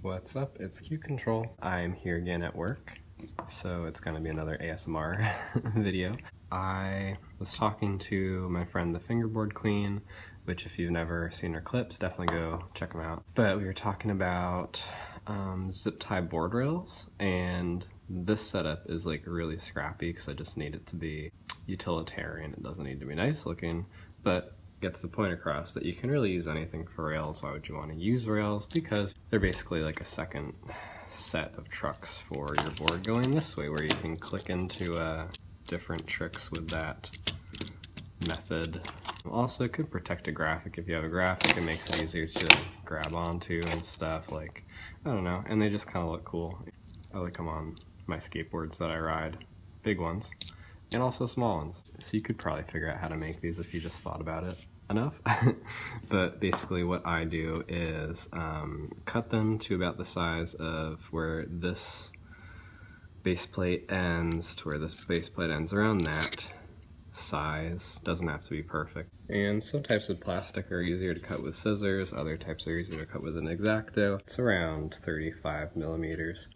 What's up? It's Q Control. I'm here again at work, so it's gonna be another ASMR video. I was talking to my friend the Fingerboard Queen, which if you've never seen her clips, definitely go check them out. But we were talking about zip tie board rails, and this setup is like really scrappy because I just need it to be utilitarian. It doesn't need to be nice looking, but gets the point across that you can really use anything for rails. Why would you want to use rails? Because they're basically like a second set of trucks for your board going this way, where you can click into different tricks with that method. Also, it could protect a graphic. If you have a graphic, it makes it easier to grab onto and stuff, like, I don't know, and they just kind of look cool. I like them on my skateboards that I ride, big ones, and also small ones. So you could probably figure out how to make these if you just thought about it enough. But basically what I do is cut them to about the size of where this base plate ends to where this base plate ends, around that size. Doesn't have to be perfect. And some types of plastic are easier to cut with scissors, other types are easier to cut with an X-Acto. It's around 35 millimeters.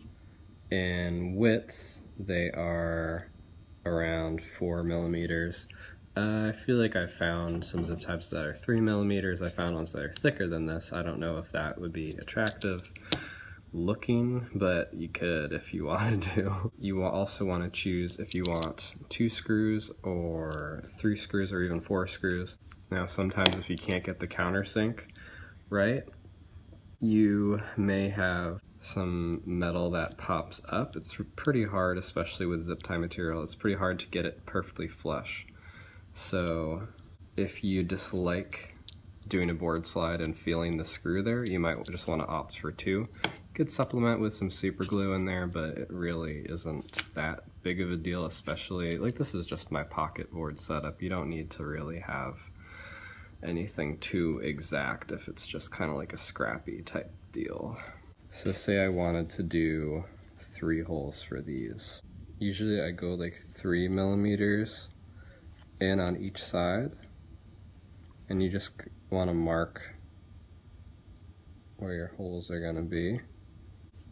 In width, they are around 4 millimeters. I feel like I found some zip ties that are 3 millimeters. I found ones that are thicker than this. I don't know if that would be attractive looking, but you could if you wanted to. You will also want to choose if you want 2 screws or 3 screws or even 4 screws. Now sometimes if you can't get the countersink right, you may have some metal that pops up. It's pretty hard, especially with zip tie material, it's pretty hard to get it perfectly flush. So if you dislike doing a board slide and feeling the screw there, you might just want to opt for 2. You could supplement with some super glue in there, but it really isn't that big of a deal, especially, like, this is just my pocket board setup. You don't need to really have anything too exact if it's just kind of like a scrappy type deal. So say I wanted to do 3 holes for these. Usually I go like 3 millimeters in on each side, and you just want to mark where your holes are going to be,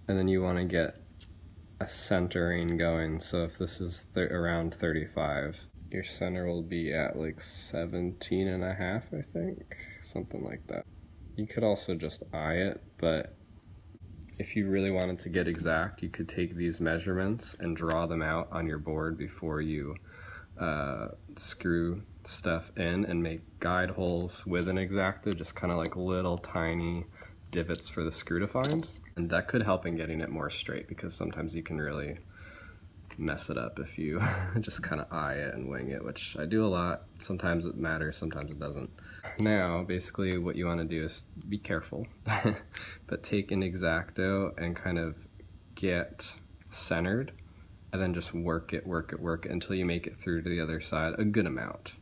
and then you want to get a centering going. So if this is around 35, your center will be at like 17 and a half, I think, something like that. You could also just eye it, but if you really wanted to get exact, you could take these measurements and draw them out on your board before you screw stuff in, and make guide holes with an X-Acto, just kind of like little tiny divots for the screw to find. And that could help in getting it more straight, because sometimes you can really mess it up if you just kind of eye it and wing it, which I do a lot. Sometimes it matters, sometimes it doesn't. Now, basically what you want to do is be careful, but take an X-Acto and kind of get centered, and then just work it until you make it through to the other side a good amount.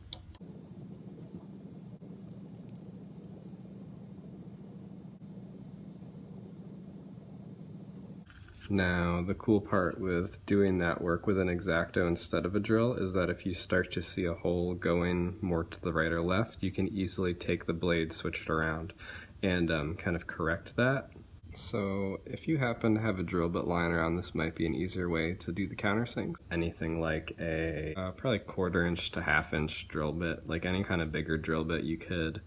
Now, the cool part with doing that work with an X-Acto instead of a drill is that if you start to see a hole going more to the right or left, you can easily take the blade, switch it around, and kind of correct that. So if you happen to have a drill bit lying around, this might be an easier way to do the countersink. Anything like a probably 1/4 inch to 1/2 inch drill bit, like any kind of bigger drill bit, you could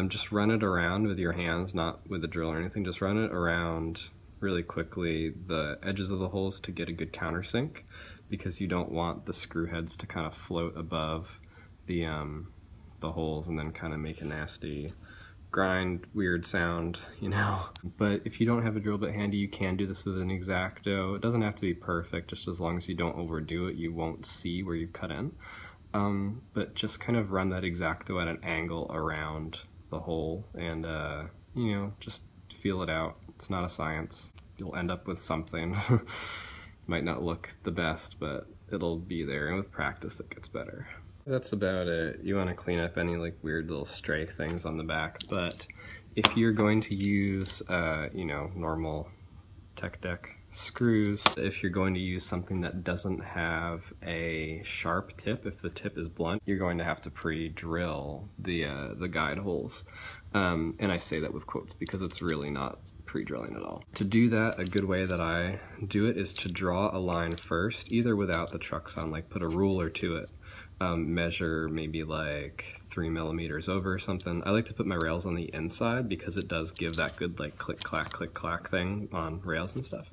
just run it around with your hands, not with a drill or anything, just run it around really quickly the edges of the holes to get a good countersink, because you don't want the screw heads to kind of float above the holes and then kind of make a nasty grind, weird sound, you know. But if you don't have a drill bit handy, you can do this with an X-Acto. It doesn't have to be perfect, just as long as you don't overdo it, you won't see where you've cut in. But just kind of run that X-Acto at an angle around the hole, and you know, just feel it out. It's not a science. You'll end up with something. Might not look the best, but it'll be there, and with practice it gets better. That's about it. You want to clean up any like weird little stray things on the back, but if you're going to use you know, normal tech deck screws, if you're going to use something that doesn't have a sharp tip, if the tip is blunt, you're going to have to pre-drill the guide holes. And I say that with quotes because it's really not pre-drilling at all. To do that, a good way that I do it is to draw a line first, either without the trucks on, like put a ruler to it, measure maybe like 3 millimeters over or something. I like to put my rails on the inside because it does give that good like click clack thing on rails and stuff.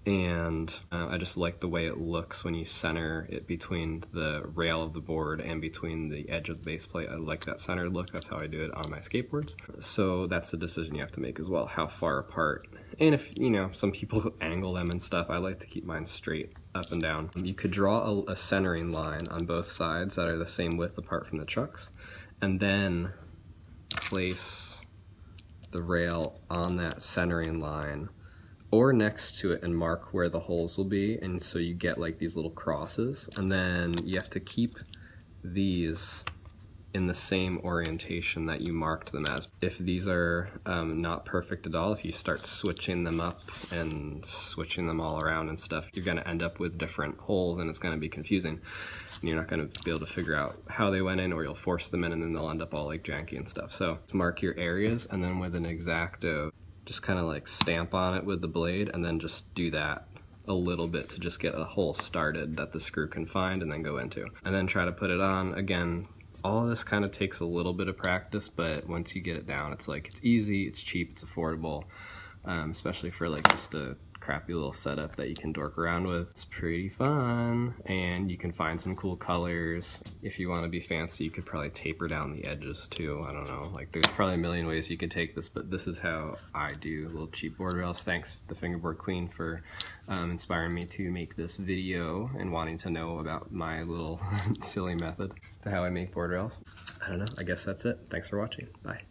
And I just like the way it looks when you center it between the rail of the board and between the edge of the base plate. I like that centered look. That's how I do it on my skateboards. So that's the decision you have to make as well, how far apart. And if, you know, some people angle them and stuff, I like to keep mine straight up and down. You could draw a centering line on both sides that are the same width apart from the trucks, and then place the rail on that centering line or next to it and mark where the holes will be, and so you get like these little crosses, and then you have to keep these in the same orientation that you marked them as. If these are not perfect at all, if you start switching them up and switching them all around and stuff, you're going to end up with different holes and it's going to be confusing. And you're not going to be able to figure out how they went in, or you'll force them in and then they'll end up all like janky and stuff. So mark your areas, and then with an X-Acto, just kind of like stamp on it with the blade, and then just do that a little bit to just get a hole started that the screw can find and then go into. And then try to put it on. Again, all of this kind of takes a little bit of practice, but once you get it down, it's like, it's easy, it's cheap, it's affordable, especially for like just a crappy little setup that you can dork around with. It's pretty fun, and you can find some cool colors. If you want to be fancy, you could probably taper down the edges too. I don't know, like there's probably a million ways you can take this, but this is how I do little cheap board rails. Thanks, the Fingerboard Queen, for inspiring me to make this video and wanting to know about my little silly method to how I make board rails. I don't know, I guess that's it. Thanks for watching. Bye.